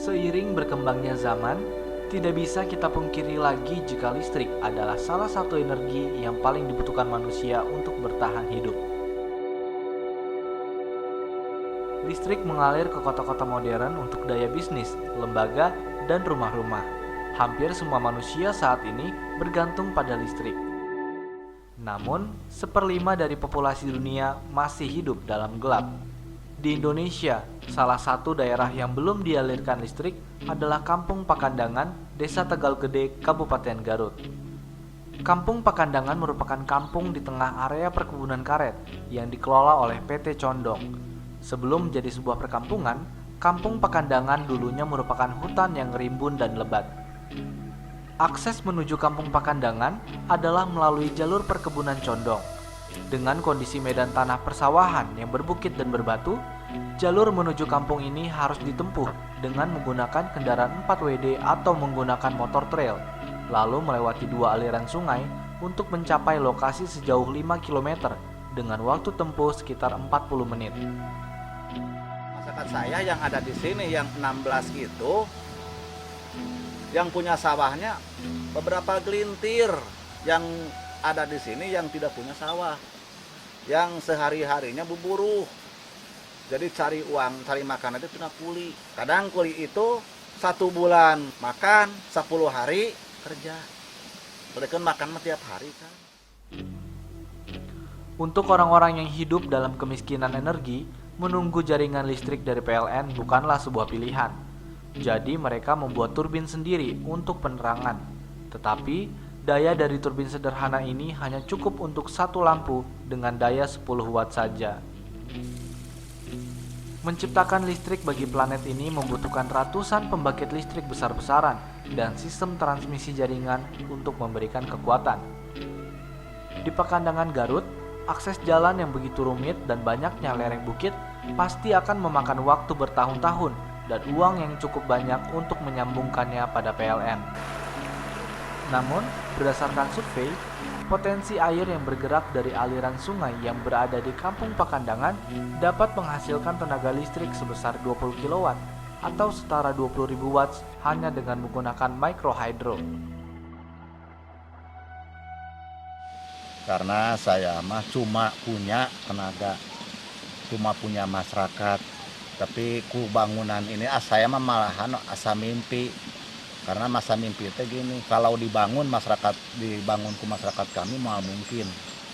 Seiring berkembangnya zaman, tidak bisa kita pungkiri lagi jika listrik adalah salah satu energi yang paling dibutuhkan manusia untuk bertahan hidup. Listrik mengalir ke kota-kota modern untuk daya bisnis, lembaga, dan rumah-rumah. Hampir semua manusia saat ini bergantung pada listrik. Namun, 1/5 dari populasi dunia masih hidup dalam gelap. Di Indonesia, salah satu daerah yang belum dialirkan listrik adalah Kampung Pakandangan, Desa Tegal Gede, Kabupaten Garut. Kampung Pakandangan merupakan kampung di tengah area perkebunan karet yang dikelola oleh PT Condong. Sebelum menjadi sebuah perkampungan, Kampung Pakandangan dulunya merupakan hutan yang rimbun dan lebat. Akses menuju Kampung Pakandangan adalah melalui jalur perkebunan Condong. Dengan kondisi medan tanah persawahan yang berbukit dan berbatu, jalur menuju kampung ini harus ditempuh dengan menggunakan kendaraan 4WD atau menggunakan motor trail, lalu melewati 2 aliran sungai untuk mencapai lokasi sejauh 5 km dengan waktu tempuh sekitar 40 menit. Masyarakat saya yang ada di sini yang 16 itu yang punya sawahnya beberapa gelintir, yang ada di sini yang tidak punya sawah, yang sehari-harinya berburu. Jadi cari uang, cari makan itu kena kuli. Kadang kuli itu 1 bulan makan, 10 hari kerja. Mereka makan tiap hari kan. Untuk orang-orang yang hidup dalam kemiskinan energi, menunggu jaringan listrik dari PLN bukanlah sebuah pilihan. Jadi mereka membuat turbin sendiri untuk penerangan. Tetapi daya dari turbin sederhana ini hanya cukup untuk 1 lampu dengan daya 10 watt saja. Menciptakan listrik bagi planet ini membutuhkan ratusan pembangkit listrik besar-besaran dan sistem transmisi jaringan untuk memberikan kekuatan. Di Pakandangan Garut, akses jalan yang begitu rumit dan banyaknya lereng bukit pasti akan memakan waktu bertahun-tahun dan uang yang cukup banyak untuk menyambungkannya pada PLN. Namun, berdasarkan survei, potensi air yang bergerak dari aliran sungai yang berada di Kampung Pakandangan dapat menghasilkan tenaga listrik sebesar 20 kW atau setara 20.000 watts hanya dengan menggunakan microhydro. Karena saya mah cuma punya tenaga, cuma punya masyarakat. Tapi ku bangunan ini saya mah malahan asa mimpi. Karena masa mimpi itu gini, kalau dibangun ku masyarakat kami mau mungkin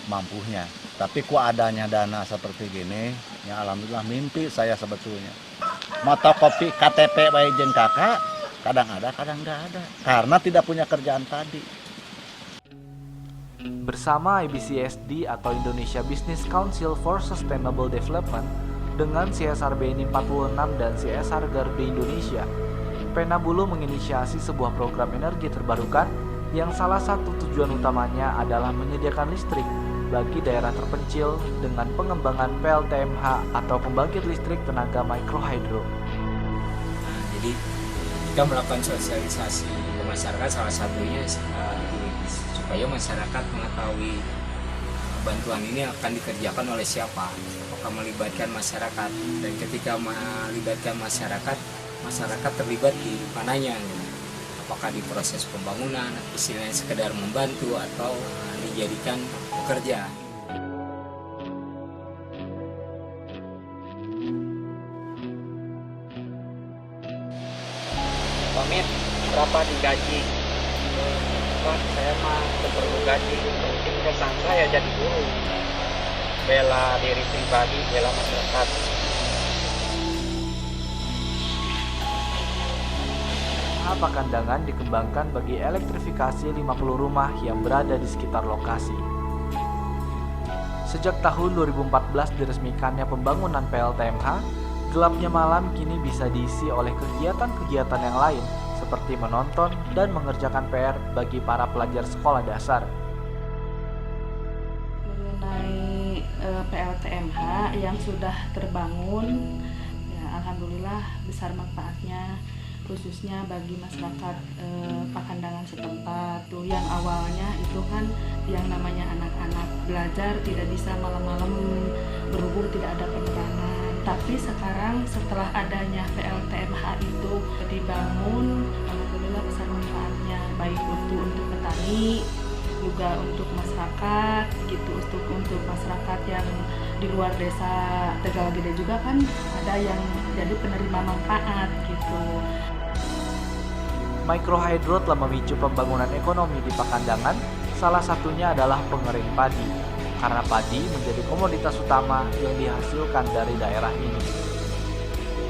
mampunya. Tapi ku adanya dana seperti gini, ya alhamdulillah mimpi saya sebetulnya. Motokopi KTP bayi jeung kakak, kadang ada, kadang enggak ada. Karena tidak punya kerjaan tadi. Bersama IBCSD atau Indonesia Business Council for Sustainable Development dengan CSR BNI 46 dan CSR Garbi Indonesia, Penabulu menginisiasi sebuah program energi terbarukan yang salah satu tujuan utamanya adalah menyediakan listrik bagi daerah terpencil dengan pengembangan PLTMH atau pembangkit listrik tenaga mikrohidro. Jadi kita melakukan sosialisasi ke masyarakat, salah satunya supaya masyarakat mengetahui bantuan ini akan dikerjakan oleh siapa, apakah melibatkan masyarakat, dan ketika melibatkan masyarakat terlibat di mananya, apakah di proses pembangunan, istilahnya sekedar membantu atau dijadikan pekerja. Pamit berapa digaji? Pak, saya mah perlu gaji, penting kesangka ya jadi guru. Bela diri pribadi, bela masyarakat. Pakandangan dikembangkan bagi elektrifikasi 50 rumah yang berada di sekitar lokasi. Sejak tahun 2014 diresmikannya pembangunan PLTMH, gelapnya malam kini bisa diisi oleh kegiatan-kegiatan yang lain seperti menonton dan mengerjakan PR bagi para pelajar sekolah dasar. Mengenai PLTMH yang sudah terbangun, ya alhamdulillah besar manfaatnya, khususnya bagi masyarakat Pakandangan setempat. Tuh yang awalnya itu kan yang namanya anak-anak belajar tidak bisa malam-malam berhubung tidak ada penerangan. Tapi sekarang setelah adanya PLTMH itu dibangun, alhamdulillah besar manfaatnya, baik untuk petani, juga untuk masyarakat gitu, untuk masyarakat yang di luar desa Tegal Gede juga kan ada yang jadi penerima manfaat gitu. Microhydro telah memicu pembangunan ekonomi di Pakandangan, salah satunya adalah pengering padi, karena padi menjadi komoditas utama yang dihasilkan dari daerah ini.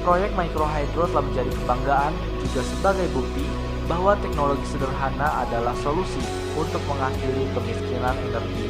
Proyek microhydro telah menjadi kebanggaan juga sebagai bukti bahwa teknologi sederhana adalah solusi untuk mengakhiri kemiskinan energi.